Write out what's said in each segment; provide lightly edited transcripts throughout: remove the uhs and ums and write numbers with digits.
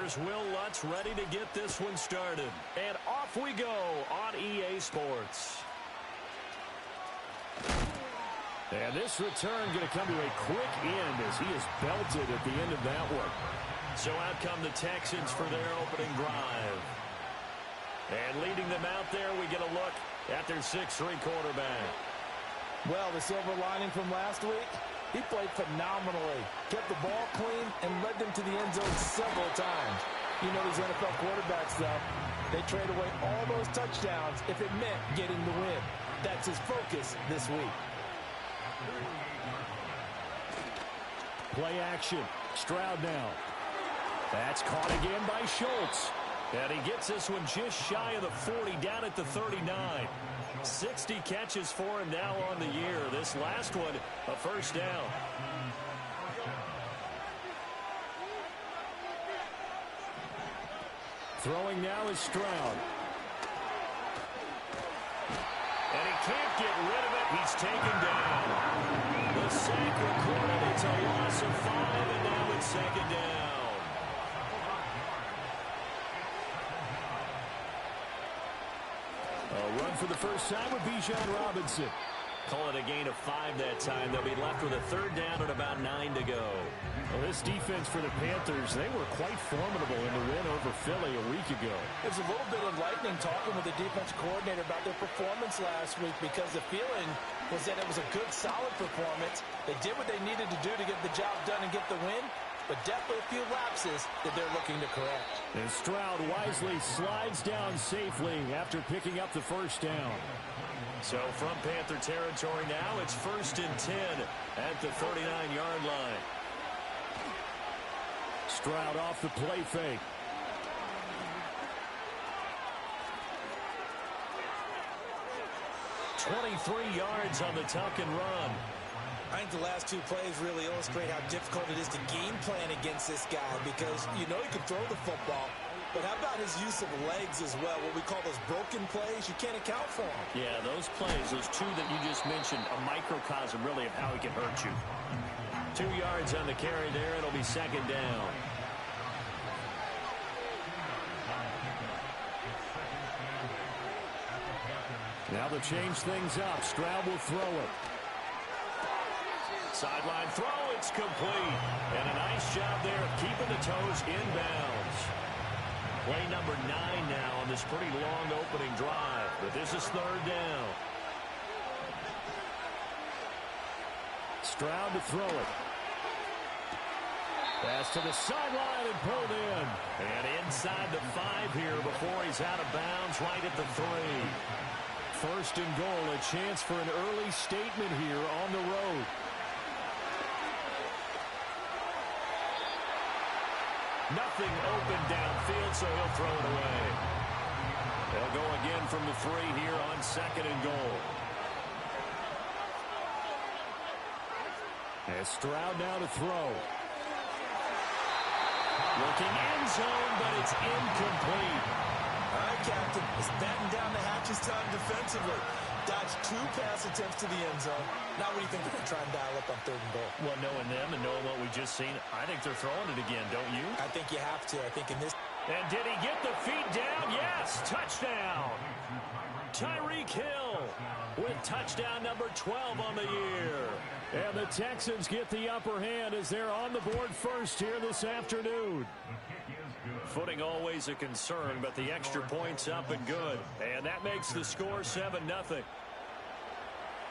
here's Will Lutz ready to get this one started. And off we go on EA Sports. And this return going to come to a quick end as he is belted at the end of that one. So out come the Texans for their opening drive. And leading them out there, we get a look at their 6'3" quarterback. Well, the silver lining from last week, he played phenomenally. Kept the ball clean and led them to the end zone several times. You know these NFL quarterbacks, though. They trade away all those touchdowns if it meant getting the win. That's his focus this week. Play action. Stroud now. That's caught again by Schultz. And he gets this one just shy of the 40, down at the 39. 60 catches for him now on the year. This last one, a first down. Throwing now is Stroud. And he can't get rid of it. He's taken down. The sack recorded. It's a loss of 5, and now it's second down. A run for the first time with Bijan Robinson. Call it a gain of 5 that time. They'll be left with a third down at about 9 to go. Well, this defense for the Panthers, they were quite formidable in the win over Philly a week ago. It's a little bit enlightening talking with the defense coordinator about their performance last week because the feeling was that it was a good, solid performance. They did what they needed to do to get the job done and get the win, but definitely a few lapses that they're looking to correct. And Stroud wisely slides down safely after picking up the first down. So from Panther territory now, it's 1st and 10 at the 39-yard line. Stroud off the play fake. "23 yards on the tuck and run." I think the last 2 plays really illustrate how difficult it is to game plan against this guy because you know he can throw the football, but how about his use of legs as well, what we call those broken plays? You can't account for them. Yeah, those plays, those 2 that you just mentioned, a microcosm really of how he can hurt you. 2 yards on the carry there. It'll be second down. Now they'll change things up. Stroud will throw it. Sideline throw, it's complete. And a nice job there of keeping the toes inbounds. Play number 9 now on this pretty long opening drive. But this is third down. Stroud to throw it. Pass to the sideline and pulled in. And inside the 5 here before he's out of bounds right at the 3. 1st and goal, a chance for an early statement here on the road. Nothing open downfield, so he'll throw it away. They'll go again from the 3 here on 2nd and goal. As Stroud now to throw. Looking end zone, but it's incomplete. All right, Captain. It's batten down the hatches time defensively. Dodged 2 pass attempts to the end zone. Now what do you think they're going to try and dial up on 3rd and goal? Well, knowing them and knowing what we just seen, I think they're throwing it again, don't you? I think you have to. I think in this... And did he get the feet down? Yes, touchdown. Tyreek Hill with touchdown number 12 on the year. And the Texans get the upper hand as they're on the board first here this afternoon. Footing always a concern, but the extra point's up and good. And that makes the score 7-0.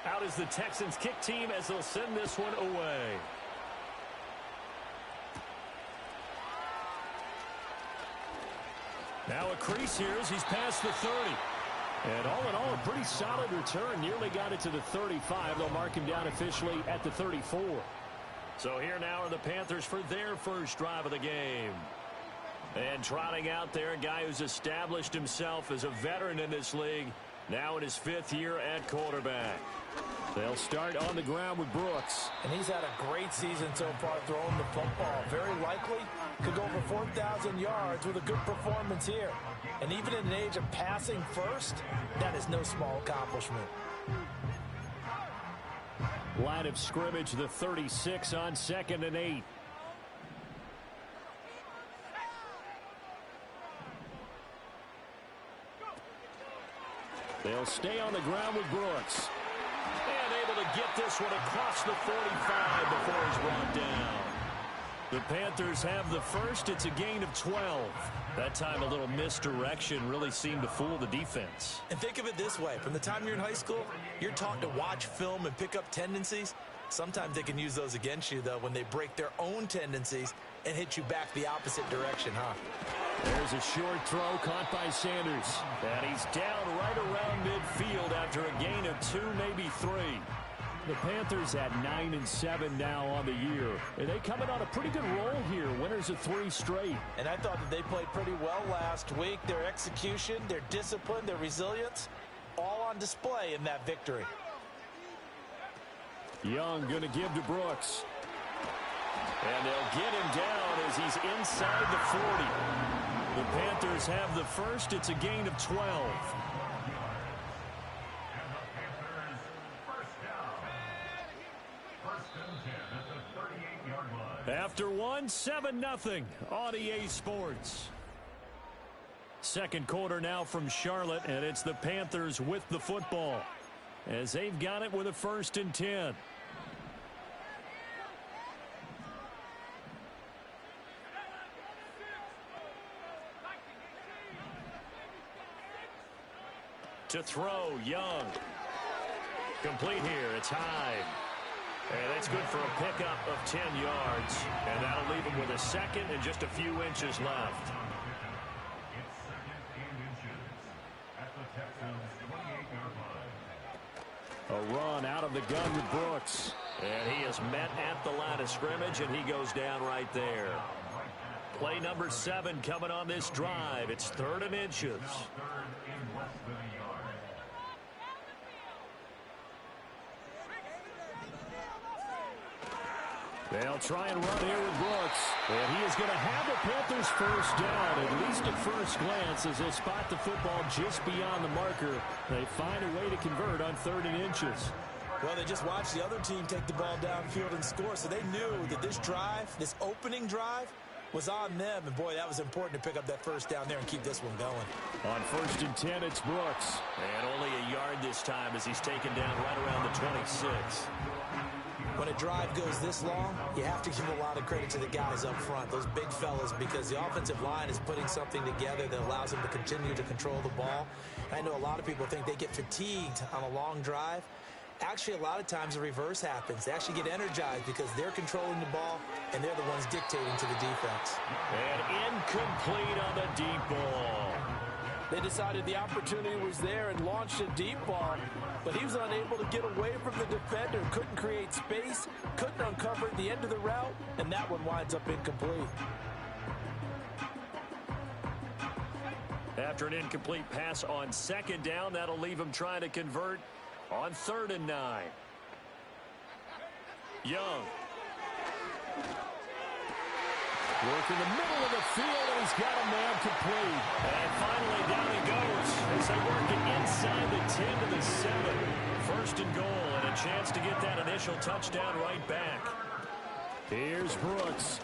Out is the Texans kick team as they'll send this one away. Now a crease here as he's past the 30. And all in all, a pretty solid return. Nearly got it to the 35. They'll mark him down officially at the 34. So here now are the Panthers for their first drive of the game. And trotting out there, a guy who's established himself as a veteran in this league, now in his 5th year at quarterback. They'll start on the ground with Brooks. And he's had a great season so far throwing the football. Very likely could go over 4,000 yards with a good performance here. And even in an age of passing first, that is no small accomplishment. Line of scrimmage, the 36 on 2nd and 8. They'll stay on the ground with Brooks. And able to get this one across the 45 before he's brought down. The Panthers have the first. It's a gain of 12. That time a little misdirection really seemed to fool the defense. And think of it this way. From the time you're in high school, you're taught to watch film and pick up tendencies. Sometimes they can use those against you, though, when they break their own tendencies and hit you back the opposite direction, huh? There's a short throw caught by Sanders. And he's down right around midfield after a gain of 2, maybe 3. The Panthers at 9-7 now on the year. And they coming on a pretty good roll here. Winners of 3 straight. And I thought that they played pretty well last week. Their execution, their discipline, their resilience, all on display in that victory. Young going to give to Brooks. And they'll get him down as he's inside the 40. The Panthers have the first. It's a gain of 12. After 1, 7-0 on EA Sports. Second quarter now from Charlotte, and it's the Panthers with the football as they've got it with a 1st and 10. To throw, Young. Complete here. It's Hyde. And that's good for a pickup of 10 yards. And that'll leave him with a second and just a few inches left. A run out of the gun with Brooks. And he is met at the line of scrimmage, and he goes down right there. Play number 7 coming on this drive. It's 3rd and inches. They'll try and run here with Brooks. And he is going to have the Panthers first down, at least at first glance, as they spot the football just beyond the marker. They find a way to convert on 3rd and inches. Well, they just watched the other team take the ball downfield and score, so they knew that this drive, this opening drive, was on them. And, boy, that was important to pick up that first down there and keep this one going. On 1st and 10, it's Brooks. And only a yard this time as he's taken down right around the 26. When a drive goes this long, you have to give a lot of credit to the guys up front, those big fellas, because the offensive line is putting something together that allows them to continue to control the ball. I know a lot of people think they get fatigued on a long drive. Actually, a lot of times the reverse happens. They actually get energized because they're controlling the ball, and they're the ones dictating to the defense. And incomplete on the deep ball. They decided the opportunity was there and launched a deep ball, but he was unable to get away from the defender, couldn't create space, couldn't uncover the end of the route, and that one winds up incomplete. After an incomplete pass on 2nd down, that'll leave him trying to convert on 3rd and 9. Young. Work in the middle of the field, and he's got a man complete. And finally down he goes as they work it inside the 10 to the 7. 1st and goal, and a chance to get that initial touchdown right back. Here's Brooks.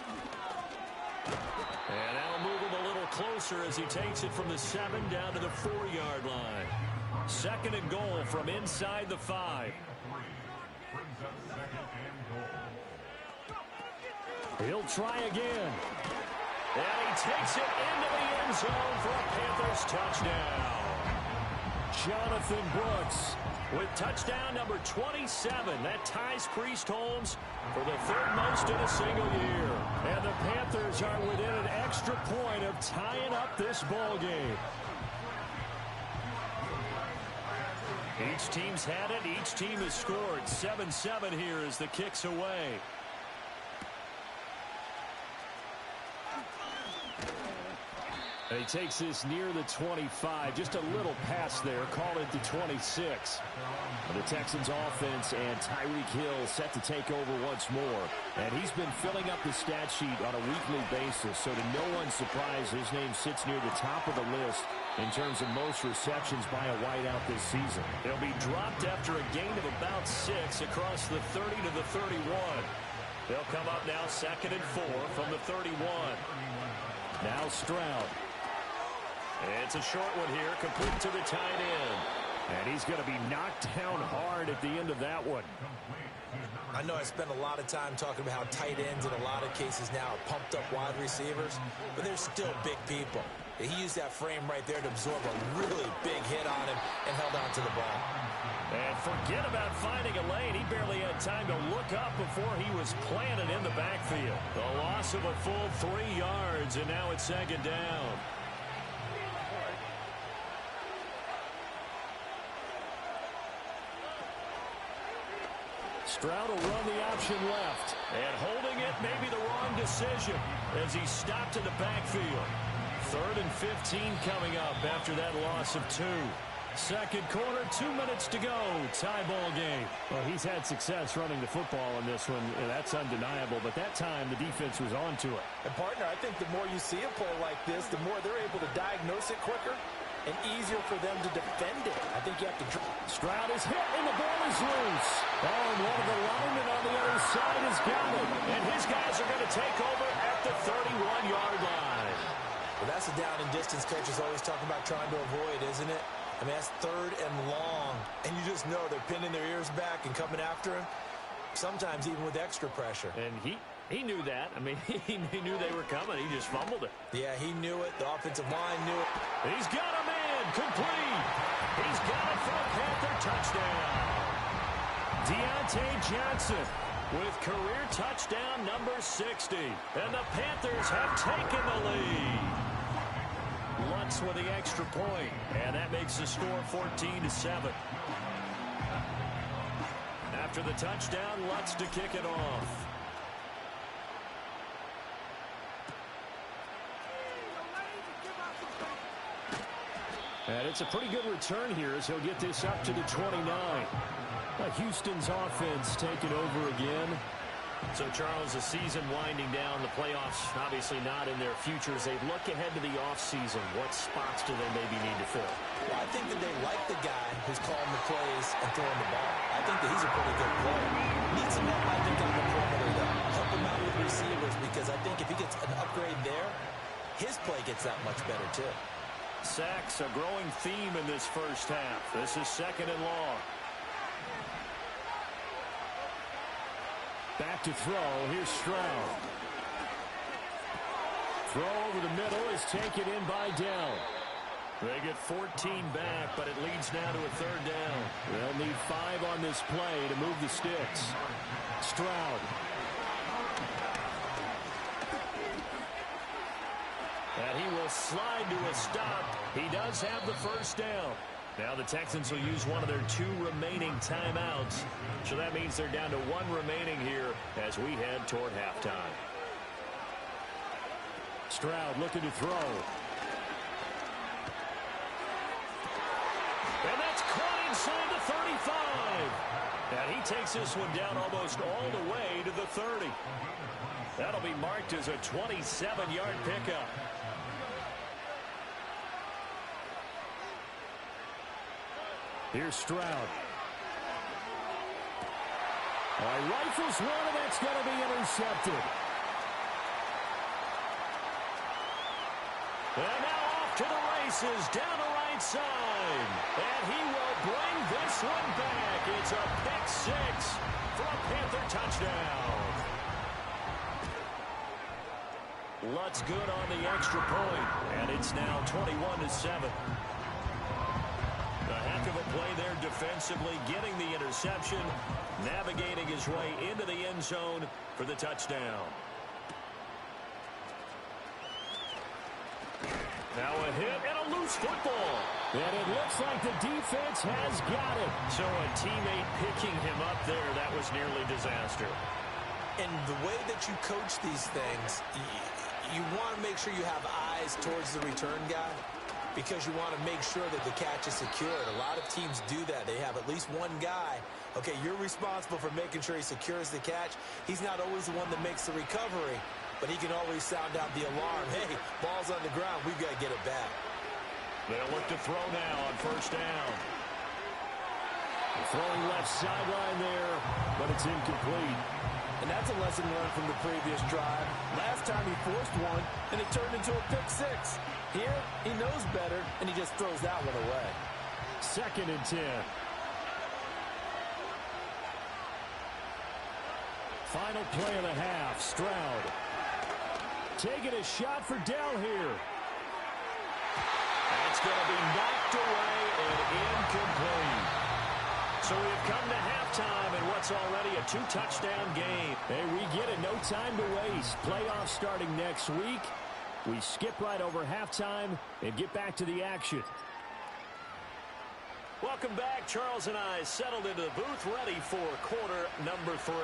And that'll move him a little closer as he takes it from the 7 down to the 4-yard line. 2nd and goal from inside the 5. He'll try again. And he takes it into the end zone for a Panthers touchdown. Jonathan Brooks with touchdown number 27. That ties Priest Holmes for the 3rd most in a single year. And the Panthers are within an extra point of tying up this ball game. Each team's had it. Each team has scored. 7-7 here as the kick's away. And he takes this near the 25. Just a little pass there. Call it the 26. The Texans offense and Tyreek Hill set to take over once more. And he's been filling up the stat sheet on a weekly basis. So to no one's surprise, his name sits near the top of the list in terms of most receptions by a wideout this season. He'll be dropped after a gain of about 6 across the 30 to the 31. They'll come up now 2nd and 4 from the 31. Now Stroud. It's a short one here, complete to the tight end. And he's going to be knocked down hard at the end of that one. I know I spend a lot of time talking about how tight ends in a lot of cases now are pumped up wide receivers, but they're still big people. He used that frame right there to absorb a really big hit on him and held on to the ball. And forget about finding a lane. He barely had time to look up before he was planted in the backfield. The loss of a full 3 yards, and now it's second down. Stroud will run the option left. And holding it may be the wrong decision as he stopped in the backfield. 3rd and 15 coming up after that loss of 2. Second quarter, 2 minutes to go. Tie ball game. Well, he's had success running the football in this one, and that's undeniable. But that time, the defense was on to it. And, partner, I think the more you see a play like this, the more they're able to diagnose it quicker and easier for them to defend it. I think you have to... Stroud is hit, and the ball is loose. Oh, and one of the linemen on the other side has got it. And his guys are going to take over at the 31-yard line. Well, that's a down and distance coach is always talking about trying to avoid, isn't it? I mean, that's 3rd and long. And you just know they're pinning their ears back and coming after him, sometimes even with extra pressure. And he knew that. I mean, he knew they were coming. He just fumbled it. Yeah, he knew it. The offensive line knew it. He's got a man. Complete. He's got it for a Panther touchdown. Deontay Johnson with career touchdown number 60. And the Panthers have taken the lead. Lutz with the extra point, and that makes the score 14-7. After the touchdown, Lutz to kick it off. And it's a pretty good return here as he'll get this up to the 29. Houston's offense taking over again. So, Charles, the season winding down, the playoffs obviously not in their future. As they look ahead to the offseason, what spots do they maybe need to fill? Well, I think that they like the guy who's calling the plays and throwing the ball. I think that he's a pretty good player. Needs some help, I think, on the perimeter, though. Help him out with receivers, because I think if he gets an upgrade there, his play gets that much better, too. Sacks, a growing theme in this first half. This is 2nd and long. Back to throw. Here's Stroud. Throw over the middle is taken in by Dell. They get 14 back, but it leads now to a 3rd down. They'll need 5 on this play to move the sticks. Stroud. And he will slide to a stop. He does have the first down. Now the Texans will use one of their 2 remaining timeouts. So that means they're down to 1 remaining here as we head toward halftime. Stroud looking to throw. And that's caught inside the 35. And he takes this one down almost all the way to the 30. That'll be marked as a 27-yard pickup. Here's Stroud. Rifles one, and that's going to be intercepted. And now off to the races, down the right side. And he will bring this one back. It's a pick 6 for a Panther touchdown. Lutz good on the extra point, and it's now 21-7. A heck of a play there defensively, getting the interception, navigating his way into the end zone for the touchdown. Now a hit and a loose football. And it looks like the defense has got it. So a teammate picking him up there, that was nearly disaster. And the way that you coach these things, you want to make sure you have eyes towards the return guy, because you want to make sure that the catch is secured. A lot of teams do that. They have at least one guy. Okay, you're responsible for making sure he secures the catch. He's not always the one that makes the recovery, but he can always sound out the alarm. Hey, ball's on the ground. We've got to get it back. They'll look to throw now on first down. Throwing left sideline there, but it's incomplete. And that's a lesson learned from the previous drive. Last time he forced one, and it turned into a pick 6. Here, he knows better, and he just throws that one away. 2nd and 10. Final play of the half. Stroud taking a shot for Dell here. That's going to be knocked away and incomplete. So we've come to halftime in what's already a 2-touchdown game. Hey, we get it. No time to waste. Playoffs starting next week. We skip right over halftime and get back to the action. Welcome back. Charles and I settled into the booth ready for quarter number 3.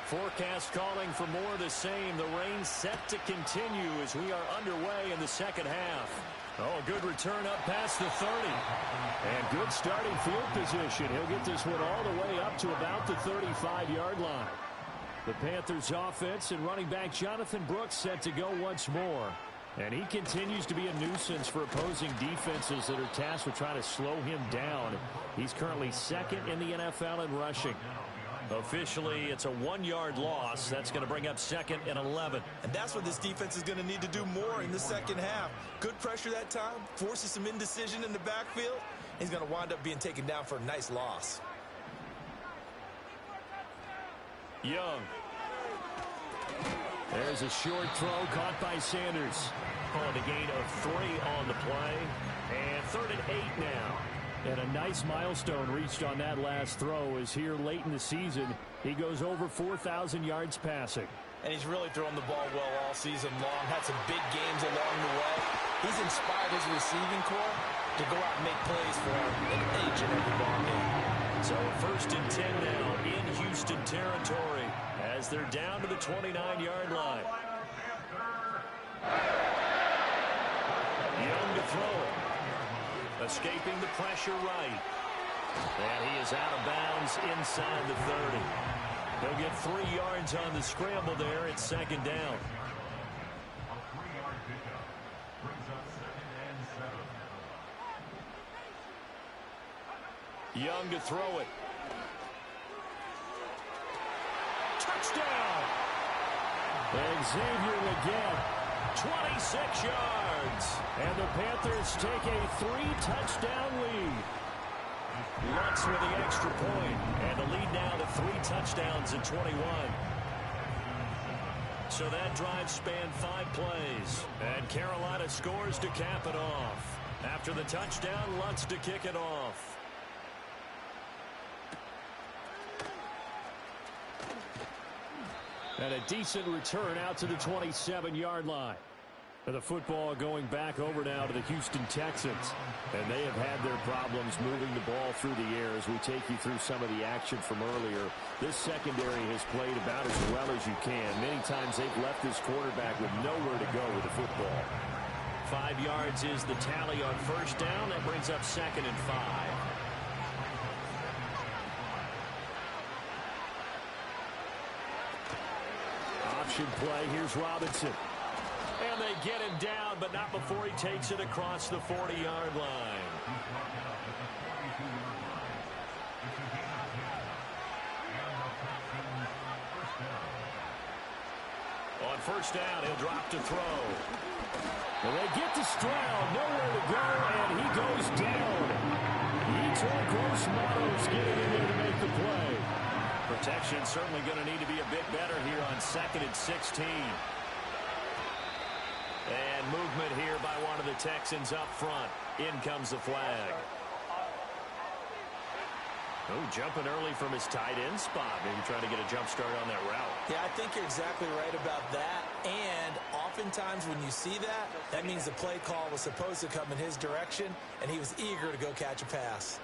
Forecast calling for more of the same. The rain set to continue as we are underway in the second half. Oh, good return up past the 30. And good starting field position. He'll get this one all the way up to about the 35-yard line. The Panthers offense and running back Jonathan Brooks set to go once more. And he continues to be a nuisance for opposing defenses that are tasked with trying to slow him down. He's currently 2nd in the NFL in rushing. Officially, it's a 1-yard loss. That's going to bring up 2nd and 11. And that's what this defense is going to need to do more in the second half. Good pressure that time, forces some indecision in the backfield. He's going to wind up being taken down for a nice loss. Young. There's a short throw caught by Sanders. On the gain of 3 on the play. And 3rd and 8 now. And a nice milestone reached on that last throw as here late in the season, he goes over 4,000 yards passing. And he's really thrown the ball well all season long. Had some big games along the way. He's inspired his receiving corps to go out and make plays for him in each and every ball game. So 1st and 10 now in Houston territory as they're down to the 29-yard line. Young to throw it. Escaping the pressure right. And he is out of bounds inside the 30. He'll get 3 yards on the scramble there. It's 2nd down. Young to throw it. Touchdown! And Xavier again. 26 yards. And the Panthers take a 3-touchdown lead. Lutz with the extra point. And the lead now to 3 touchdowns in 21. So that drive spanned 5 plays. And Carolina scores to cap it off. After the touchdown, Lutz to kick it off. And a decent return out to the 27-yard line. And the football going back over now to the Houston Texans. And they have had their problems moving the ball through the air as we take you through some of the action from earlier. This secondary has played about as well as you can. Many times they've left this quarterback with nowhere to go with the football. 5 yards is the tally on 1st down. That brings up 2nd and 5. Option play. Here's Robinson. And they get him down, but not before he takes it across the 40-yard line. On 1st down, he'll drop to throw. And they get to Stroud, nowhere to go, and he goes down. Etor Gross-Matos getting in there to make the play. Protection certainly going to need to be a bit better here on 2nd and 16. And movement here by one of the Texans up front. In comes the flag. Oh, jumping early from his tight end spot. Maybe trying to get a jump start on that route. Yeah, I think you're exactly right about that. And oftentimes when you see that, that means the play call was supposed to come in his direction, and he was eager to go catch a pass.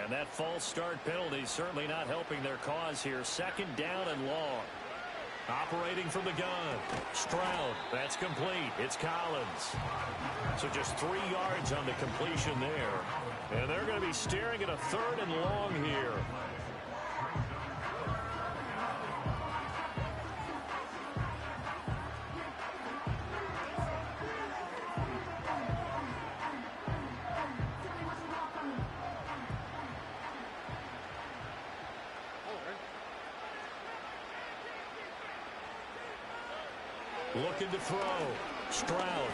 And that false start penalty certainly not helping their cause here. 2nd down and long. Operating from the gun. Stroud. That's complete. It's Collins. So just 3 yards on the completion there. And they're going to be staring at a 3rd and long here. Looking to throw. Stroud.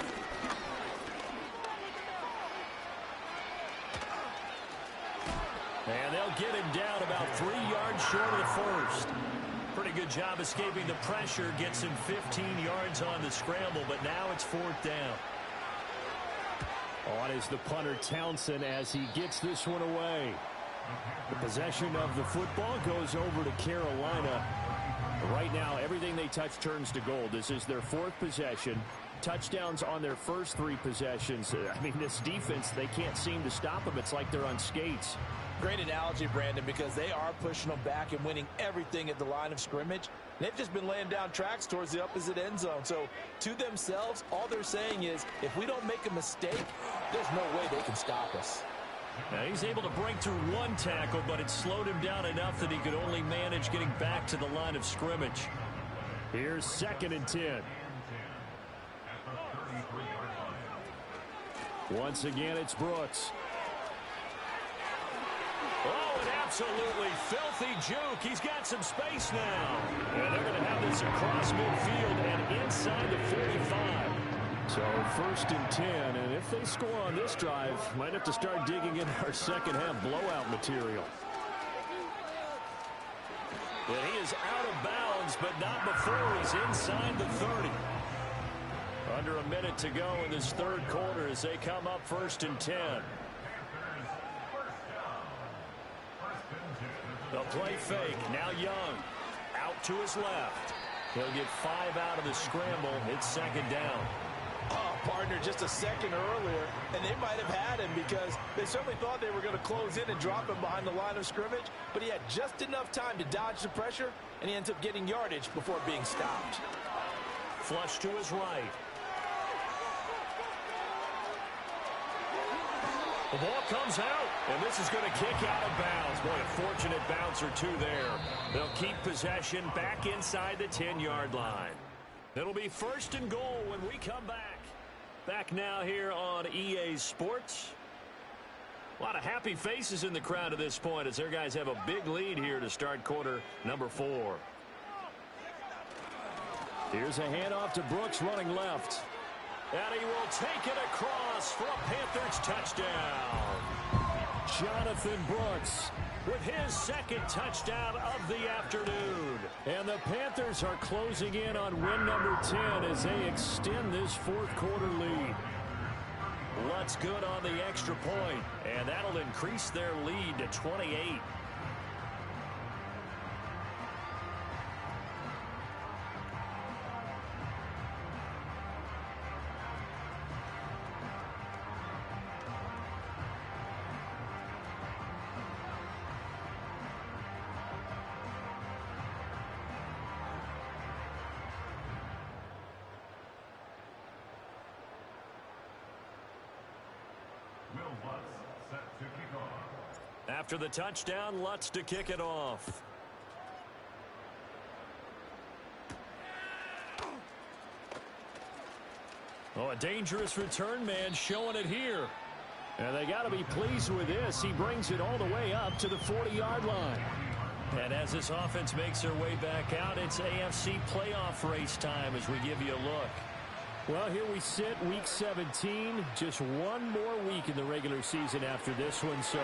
And they'll get him down about 3 yards short of the first. Pretty good job escaping the pressure. Gets him 15 yards on the scramble, but now it's 4th down. On is the punter Townsend as he gets this one away. The possession of the football goes over to Carolina. Right now, everything they touch turns to gold. This is their 4th possession. Touchdowns on their first 3 possessions. I mean, this defense, they can't seem to stop them. It's like they're on skates. Great analogy, Brandon, because they are pushing them back and winning everything at the line of scrimmage. They've just been laying down tracks towards the opposite end zone. So, to themselves, all they're saying is, if we don't make a mistake, there's no way they can stop us. Now, he's able to break through 1 tackle, but it slowed him down enough that he could only manage getting back to the line of scrimmage. Here's 2nd and 10. Once again, it's Brooks. Oh, an absolutely filthy juke. He's got some space now. And they're going to have this across midfield and inside the 45. So 1st and 10, and if they score on this drive, might have to start digging in our second half blowout material. And he is out of bounds, but not before he's inside the 30. Under a minute to go in this 3rd quarter as they come up 1st and 10. The play fake. Now Young. Out to his left. He'll get 5 out of the scramble. It's 2nd down. Oh, partner, just a second earlier, and they might have had him because they certainly thought they were going to close in and drop him behind the line of scrimmage, but he had just enough time to dodge the pressure, and he ends up getting yardage before being stopped. Flush to his right. The ball comes out, and this is going to kick out of bounds. Boy, a fortunate bounce or 2 there. They'll keep possession back inside the 10-yard line. It'll be 1st and goal when we come back. Back now here on EA Sports. A lot of happy faces in the crowd at this point as their guys have a big lead here to start quarter number 4. Here's a handoff to Brooks running left. And he will take it across for a Panthers touchdown. Jonathan Brooks with his 2nd touchdown of the afternoon. And the Panthers are closing in on win number 10 as they extend this 4th quarter lead. Lutz good on the extra point, and that'll increase their lead to 28. After the touchdown, Lutz to kick it off. Oh, a dangerous return man showing it here. And they got to be pleased with this. He brings it all the way up to the 40-yard line. And as this offense makes their way back out, it's AFC playoff race time as we give you a look. Well, here we sit, Week 17. Just one more week in the regular season after this one. So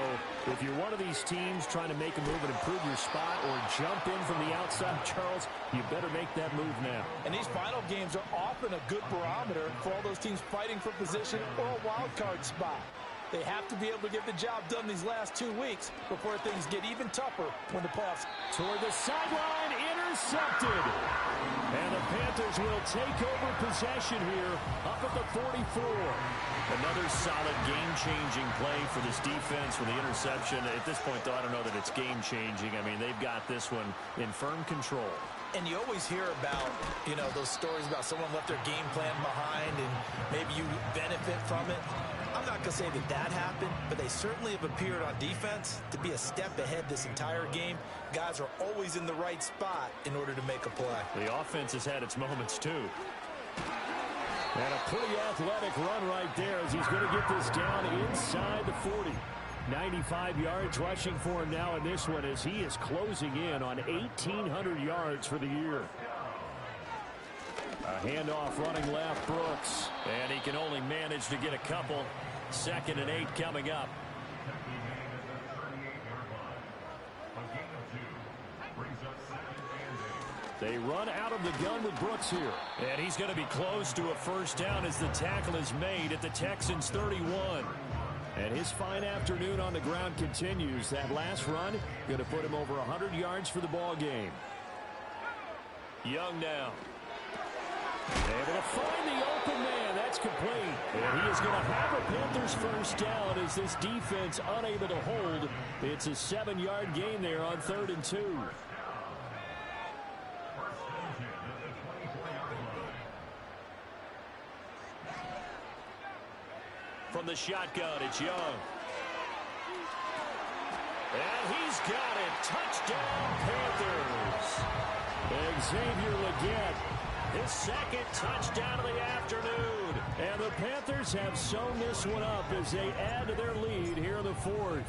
if you're one of these teams trying to make a move and improve your spot or jump in from the outside, Charles, you better make that move now. And these final games are often a good barometer for all those teams fighting for position or a wild card spot. They have to be able to get the job done these last 2 weeks before things get even tougher when the playoffs. Toward the sideline, intercepted. And the Panthers will take over possession here up at the 44. Another solid game-changing play for this defense with the interception. At this point, though, I don't know that it's game-changing. I mean, they've got this one in firm control. And you always hear about, those stories about someone left their game plan behind and maybe you benefit from it. I'm not going to say that happened, but they certainly have appeared on defense to be a step ahead this entire game. Guys are always in the right spot in order to make a play. The offense has had its moments, too. And a pretty athletic run right there as he's going to get this down inside the 40. 95 yards rushing for him now in this one as he is closing in on 1,800 yards for the year. A handoff running left, Brooks. And he can only manage to get a couple. 2nd and 8 coming up. They run out of the gun with Brooks here. And he's going to be close to a first down as the tackle is made at the Texans' 31. And his fine afternoon on the ground continues. That last run going to put him over 100 yards for the ball game. Young now. Able to find the open man. That's complete. And he is going to have a Panthers first down as this defense unable to hold. It's a 7-yard gain there on 3rd and 2. From the shotgun, it's Young. And he's got it. Touchdown, Panthers. Xavier Legette, his second touchdown of the afternoon. And the Panthers have sewn this one up as they add to their lead here in the 4th.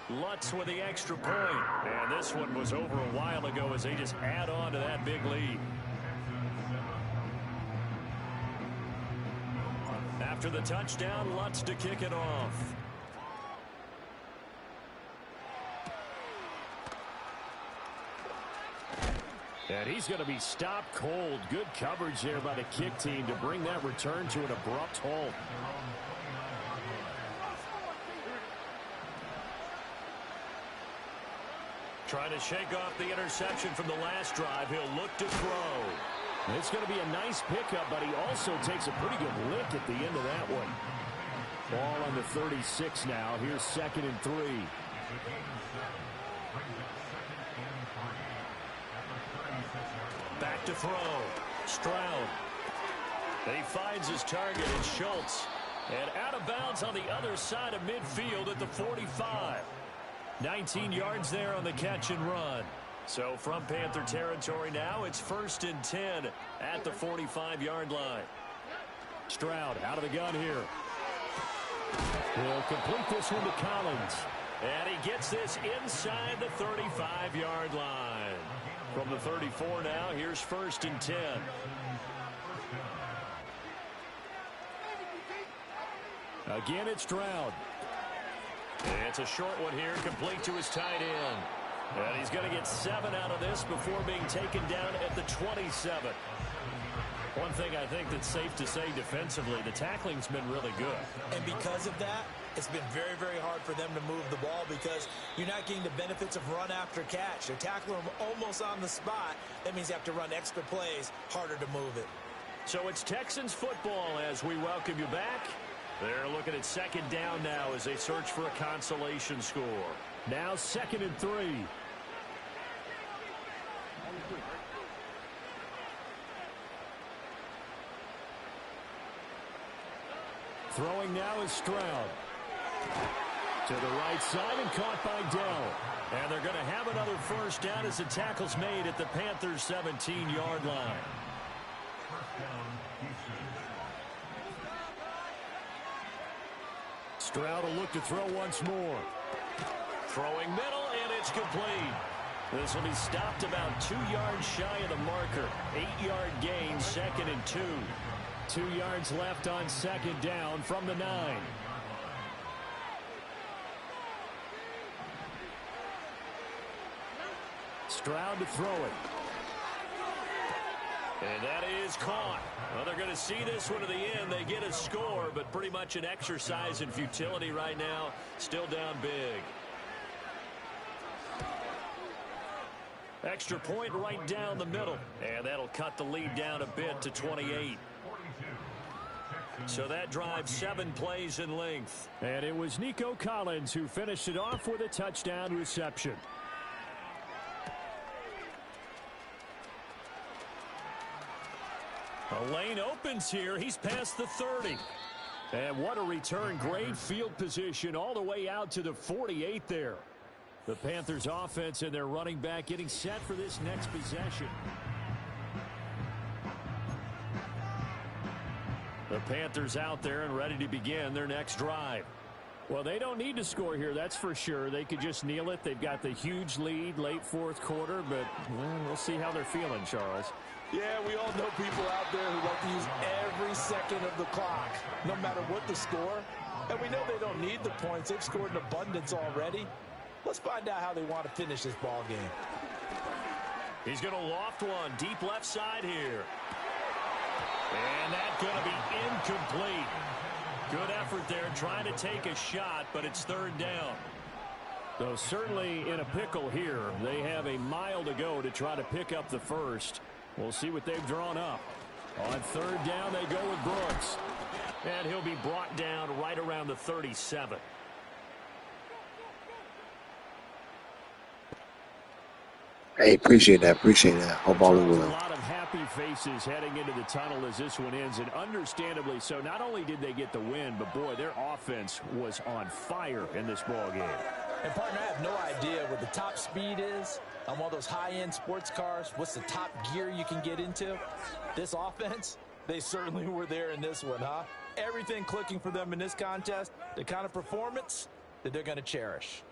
Lutz with the extra point. And this one was over a while ago as they just add on to that big lead. After the touchdown, Lutz to kick it off. And he's going to be stopped cold. Good coverage there by the kick team to bring that return to an abrupt halt. Trying to shake off the interception from the last drive. He'll look to throw. It's going to be a nice pickup, but he also takes a pretty good lick at the end of that one. Ball on the 36 now. Here's 2nd and 3. Back to throw. Stroud. He finds his target in Schultz. And out of bounds on the other side of midfield at the 45. 19 yards there on the catch and run. So from Panther territory now, it's 1st and 10 at the 45-yard line. Stroud out of the gun here. He'll complete this one to Collins. And he gets this inside the 35-yard line. From the 34 now, here's 1st and 10. Again, it's Stroud. And it's a short one here, complete to his tight end. And he's going to get 7 out of this before being taken down at the 27. One thing I think that's safe to say defensively, the tackling's been really good. And because of that, it's been very, very hard for them to move the ball because you're not getting the benefits of run after catch. They're tackling them almost on the spot. That means you have to run extra plays, harder to move it. So it's Texans football as we welcome you back. They're looking at 2nd down now as they search for a consolation score. Now 2nd and 3. Throwing now is Stroud. To the right side and caught by Dell. And they're going to have another first down as the tackle's made at the Panthers' 17-yard line. Stroud will look to throw once more. Throwing middle, and it's complete. This will be stopped about 2 yards shy of the marker. 8-yard gain, 2nd and 2. 2 yards left on 2nd down from the 9. Stroud to throw it. And that is caught. Well, they're going to see this one to the end. They get a score, but pretty much an exercise in futility right now. Still down big. Extra point right down the middle. And that'll cut the lead down a bit to 28. So that drives 7 plays in length. And it was Nico Collins who finished it off with a touchdown reception. A lane opens here. He's past the 30. And what a return. Great field position all the way out to the 48 there. The Panthers offense and their running back getting set for this next possession. The Panthers out there and ready to begin their next drive. Well, they don't need to score here, that's for sure. They could just kneel it. They've got the huge lead late 4th quarter, but well, we'll see how they're feeling, Charles. Yeah, we all know people out there who like to use every second of the clock, no matter what the score. And we know they don't need the points. They've scored in abundance already. Let's find out how they want to finish this ball game. He's going to loft one deep left side here. And that's going to be incomplete. Good effort there trying to take a shot, but it's third down. So certainly in a pickle here. They have a mile to go to try to pick up the first. We'll see what they've drawn up. On third down, they go with Brooks. And he'll be brought down right around the 37. Hey, appreciate that. Hope all is A well. lot of happy faces heading into the tunnel as this one ends, and understandably so. Not only did they get the win, but boy, their offense was on fire in this ball game. And partner, I have no idea what the top speed is on one of those high-end sports cars. What's the top gear you can get into? This offense, they certainly were there in this one, huh? Everything clicking for them in this contest, the kind of performance that they're going to cherish.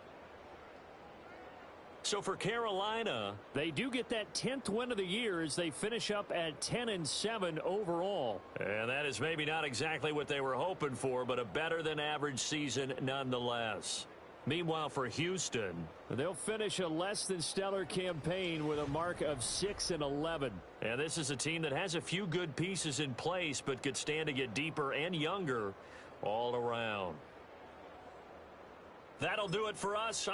So for Carolina, they do get that 10th win of the year as they finish up at 10-7 overall. And that is maybe not exactly what they were hoping for, but a better than average season nonetheless. Meanwhile, for Houston, they'll finish a less than stellar campaign with a mark of 6-11. And this is a team that has a few good pieces in place, but could stand to get deeper and younger all around. That'll do it for us.